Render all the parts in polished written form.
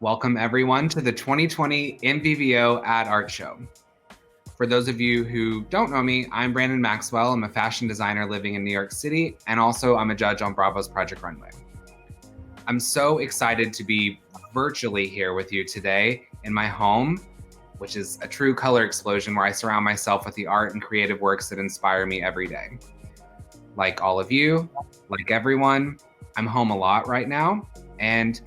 Welcome everyone to the 2020 MvVO Ad Art Show. For those of you who don't know me, I'm Brandon Maxwell. I'm a fashion designer living in New York City, and also I'm a judge on Bravo's Project Runway. I'm so excited to be virtually here with you today in my home, which is a true color explosion where I surround myself with the art and creative works that inspire me every day. Like all of you, like everyone, I'm home a lot right now, and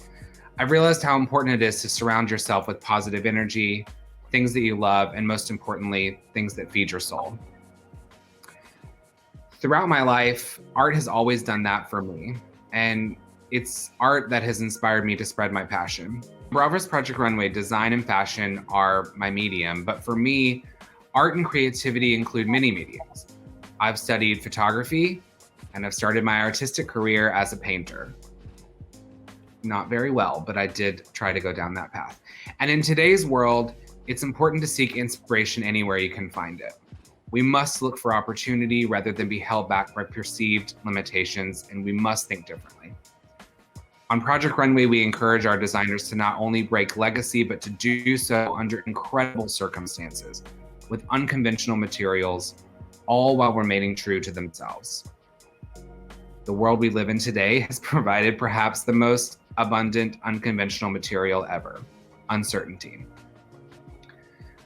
I've realized how important it is to surround yourself with positive energy, things that you love, and most importantly, things that feed your soul. Throughout my life, art has always done that for me, and it's art that has inspired me to spread my passion. Bravo's Project Runway, design and fashion are my medium, but for me, art and creativity include many mediums. I've studied photography, and I've started my artistic career as a painter. Not very well, but I did try to go down that path. And in today's world, it's important to seek inspiration anywhere you can find it. We must look for opportunity rather than be held back by perceived limitations, and we must think differently. On Project Runway, we encourage our designers to not only break legacy, but to do so under incredible circumstances, with unconventional materials, all while remaining true to themselves. The world we live in today has provided perhaps the most abundant, unconventional material ever: uncertainty.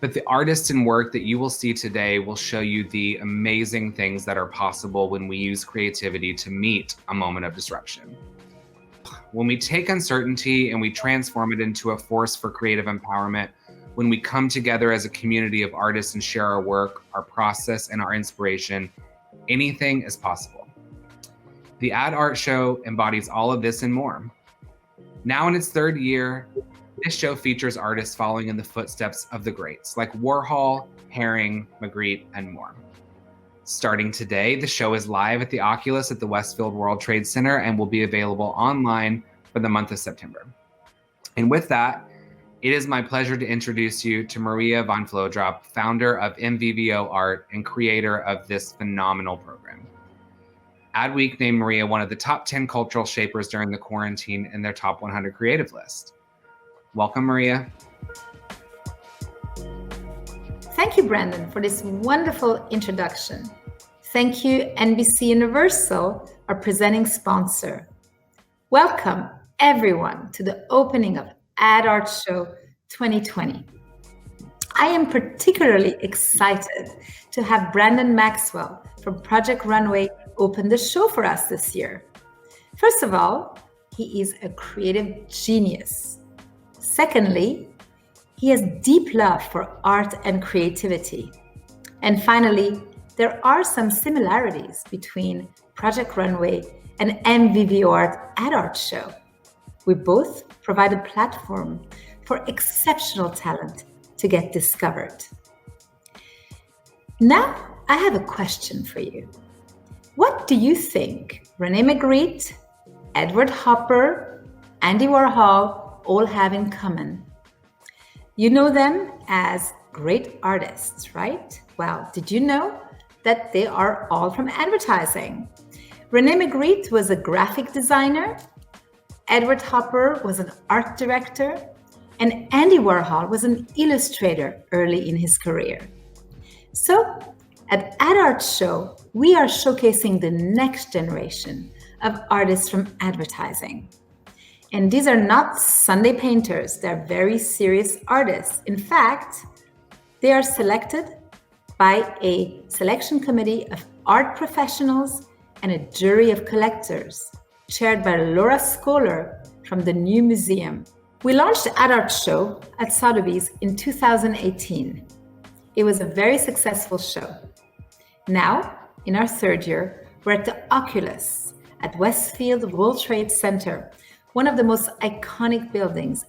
But the artists and work that you will see today will show you the amazing things that are possible when we use creativity to meet a moment of disruption. When we take uncertainty and we transform it into a force for creative empowerment, when we come together as a community of artists and share our work, our process, and our inspiration, anything is possible. The Ad Art Show embodies all of this and more. Now in its third year, this show features artists following in the footsteps of the greats like Warhol, Haring, Magritte, and more. Starting today, the show is live at the Oculus at the Westfield World Trade Center and will be available online for the month of September. And with that, it is my pleasure to introduce you to Maria von Flohdrop, founder of MvVO Art and creator of this phenomenal program. Adweek named Maria one of the top 10 cultural shapers during the quarantine in their top 100 creative list. Welcome, Maria. Thank you, Brandon, for this wonderful introduction. Thank you, NBC Universal, our presenting sponsor. Welcome, everyone, to the opening of Ad Art Show 2020. I am particularly excited to have Brandon Maxwell from Project Runway open the show for us this year. First of all, he is a creative genius. Secondly, he has deep love for art and creativity. And finally, there are some similarities between Project Runway and MvVO Art Ad Art Show. We both provide a platform for exceptional talent to get discovered. Now, I have a question for you. What do you think René Magritte, Edward Hopper, Andy Warhol all have in common? You know them as great artists, right? Well, did you know that they are all from advertising? René Magritte was a graphic designer, Edward Hopper was an art director, and Andy Warhol was an illustrator early in his career. So, at Ad Art Show, we are showcasing the next generation of artists from advertising. And these are not Sunday painters, they're very serious artists. In fact, they are selected by a selection committee of art professionals and a jury of collectors, chaired by Laura Scholar from the New Museum. We launched the Ad Art Show at Sotheby's in 2018. It was a very successful show. Now, in our third year, we're at the Oculus at Westfield World Trade Center, one of the most iconic buildings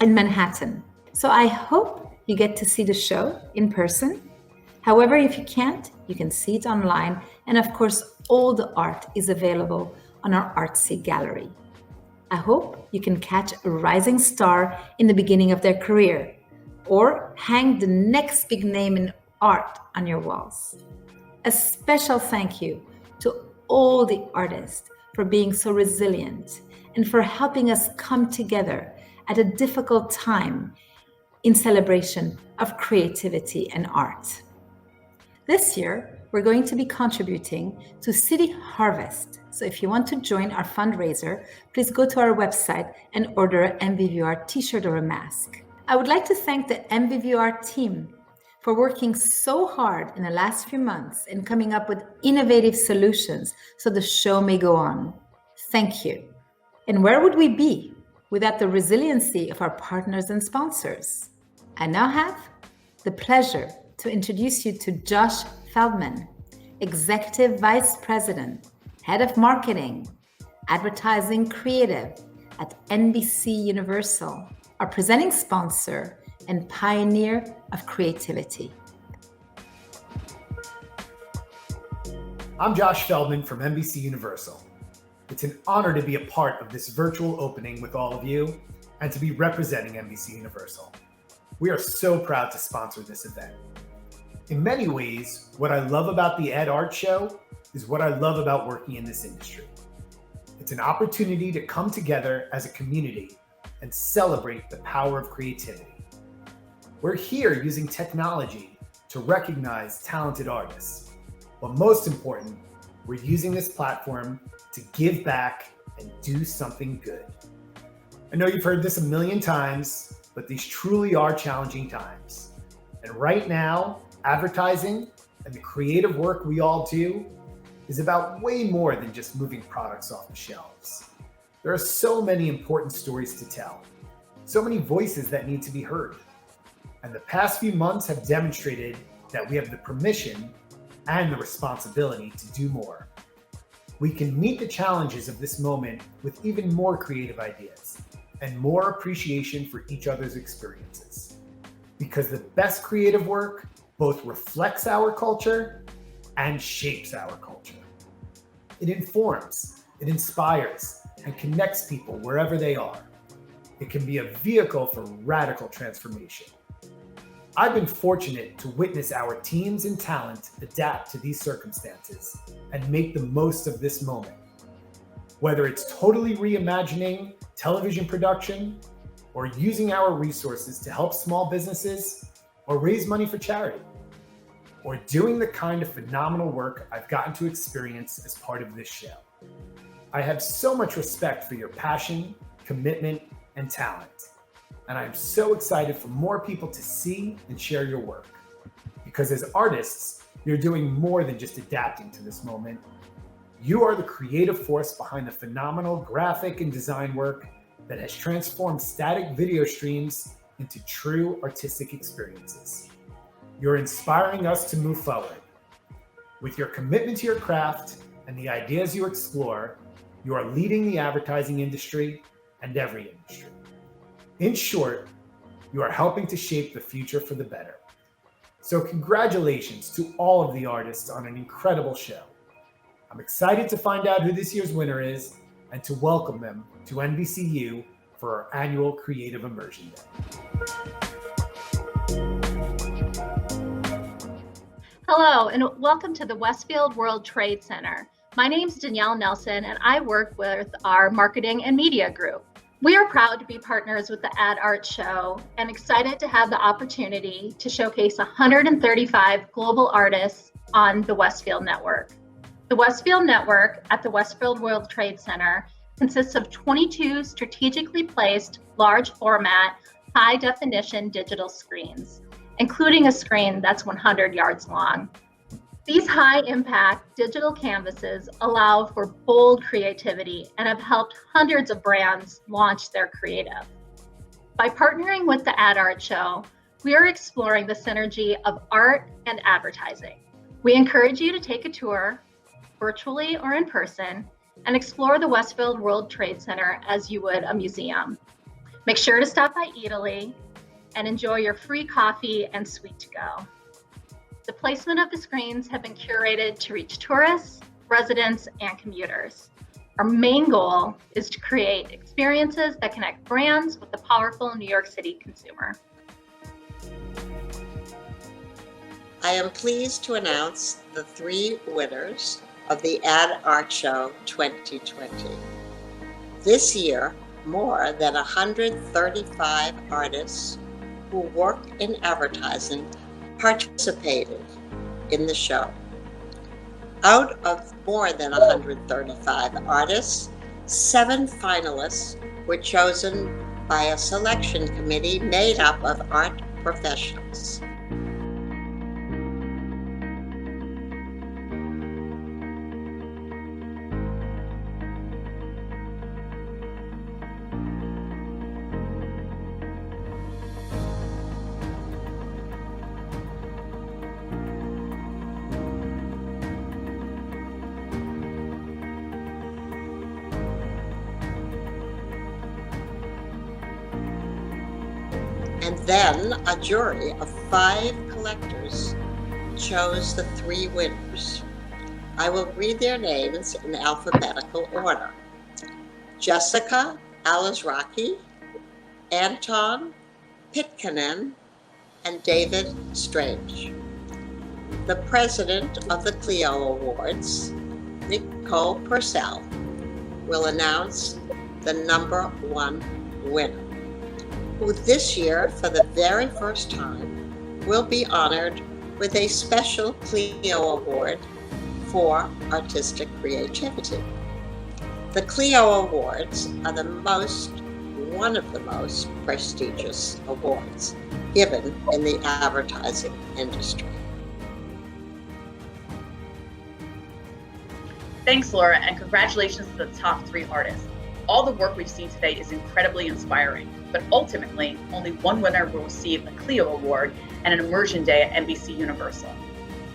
in Manhattan. So I hope you get to see the show in person. However, if you can't, you can see it online. And of course, all the art is available on our Artsy gallery. I hope you can catch a rising star in the beginning of their career, or hang the next big name in art on your walls. A special thank you to all the artists for being so resilient and for helping us come together at a difficult time in celebration of creativity and art. This year, we're going to be contributing to City Harvest. So if you want to join our fundraiser, please go to our website and order an MvVR t-shirt or a mask. I would like to thank the MvVR team for working so hard in the last few months and coming up with innovative solutions so the show may go on. Thank you. And where would we be without the resiliency of our partners and sponsors? I now have the pleasure to introduce you to Josh Feldman, Executive Vice President, Head of Marketing, Advertising Creative at NBC Universal, our presenting sponsor and pioneer of creativity. I'm Josh Feldman from NBC Universal. It's an honor to be a part of this virtual opening with all of you and to be representing NBC Universal. We are so proud to sponsor this event. In many ways, what I love about the Ed Art Show is what I love about working in this industry. It's an opportunity to come together as a community and celebrate the power of creativity. We're here using technology to recognize talented artists, but most important, we're using this platform to give back and do something good. I know you've heard this a million times, but these truly are challenging times. And right now, advertising and the creative work we all do is about way more than just moving products off the shelves. There are so many important stories to tell, so many voices that need to be heard. And the past few months have demonstrated that we have the permission and the responsibility to do more. We can meet the challenges of this moment with even more creative ideas and more appreciation for each other's experiences. Because the best creative work both reflects our culture and shapes our culture. It informs, it inspires, and connects people wherever they are. It can be a vehicle for radical transformation. I've been fortunate to witness our teams and talent adapt to these circumstances and make the most of this moment. Whether it's totally reimagining television production, or using our resources to help small businesses, or raise money for charity, or doing the kind of phenomenal work I've gotten to experience as part of this show. I have so much respect for your passion, commitment, and talent. And I'm so excited for more people to see and share your work. Because as artists, you're doing more than just adapting to this moment. You are the creative force behind the phenomenal graphic and design work that has transformed static video streams into true artistic experiences. You're inspiring us to move forward. With your commitment to your craft and the ideas you explore, you are leading the advertising industry and every industry. In short, you are helping to shape the future for the better. So congratulations to all of the artists on an incredible show. I'm excited to find out who this year's winner is and to welcome them to NBCU for our annual Creative Immersion Day. Hello, and welcome to the Westfield World Trade Center. My name is Danielle Nelson, and I work with our marketing and media group. We are proud to be partners with the Ad Art Show and excited to have the opportunity to showcase 135 global artists on the Westfield Network. The Westfield Network at the Westfield World Trade Center consists of 22 strategically placed large format, high definition digital screens, including a screen that's 100 yards long. These high impact digital canvases allow for bold creativity and have helped hundreds of brands launch their creative. By partnering with the Ad Art Show, we are exploring the synergy of art and advertising. We encourage you to take a tour, virtually or in person, and explore the Westfield World Trade Center as you would a museum. Make sure to stop by Italy and enjoy your free coffee and sweet to go. The placement of the screens have been curated to reach tourists, residents, and commuters. Our main goal is to create experiences that connect brands with the powerful New York City consumer. I am pleased to announce the 3 winners of the Ad Art Show 2020. This year, more than 135 artists who work in advertising participated in the show. Out of more than 135 artists, 7 finalists were chosen by a selection committee made up of art professionals. And then a jury of 5 collectors chose the 3 winners. I will read their names in alphabetical order. Jessica Alizraki, Anton Pitkanen, and David Strange. The president of the Clio Awards, Nicole Purcell, will announce the number 1 winner, who this year, for the very first time, will be honored with a special Clio Award for artistic creativity. The Clio Awards are one of the most prestigious awards given in the advertising industry. Thanks, Laura, and congratulations to the top 3 artists. All the work we've seen today is incredibly inspiring, but ultimately, only one winner will receive a Clio Award and an Immersion Day at NBC Universal.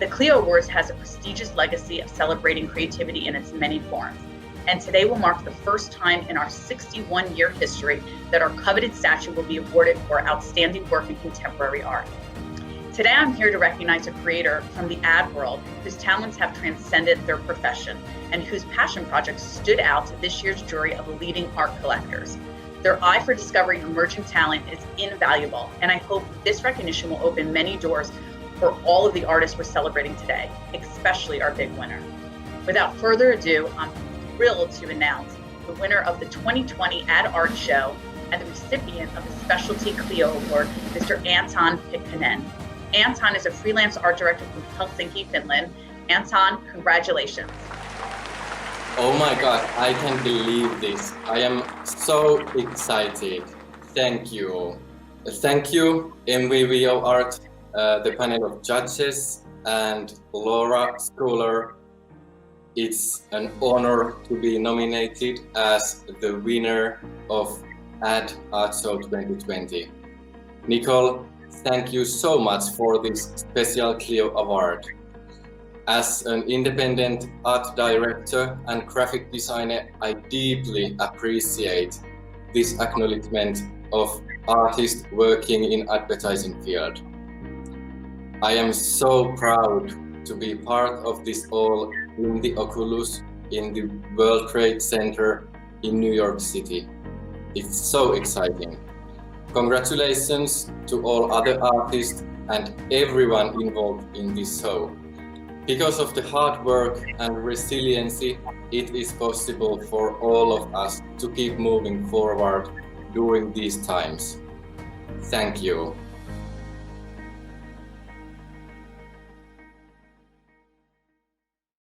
The Clio Awards has a prestigious legacy of celebrating creativity in its many forms, and today will mark the first time in our 61-year history that our coveted statue will be awarded for outstanding work in contemporary art. Today, I'm here to recognize a creator from the ad world whose talents have transcended their profession and whose passion projects stood out to this year's jury of leading art collectors. Their eye for discovering emerging talent is invaluable, and I hope this recognition will open many doors for all of the artists we're celebrating today, especially our big winner. Without further ado, I'm thrilled to announce the winner of the 2020 Ad Art Show and the recipient of the Specialty Clio Award, Mr. Anton Pitkanen. Anton is a freelance art director from Helsinki, Finland. Anton, congratulations. Oh my God, I can't believe this. I am so excited. Thank you. Thank you, MvVO Art, the panel of judges, and Laura Schooler. It's an honor to be nominated as the winner of Ad Art Show 2020. Nicole, thank you so much for this special Clio Award. As an independent art director and graphic designer, I deeply appreciate this acknowledgement of artists working in advertising field. I am so proud to be part of this all in the Oculus in the World Trade Center in New York City. It's so exciting. Congratulations to all other artists and everyone involved in this show. Because of the hard work and resiliency, it is possible for all of us to keep moving forward during these times. Thank you.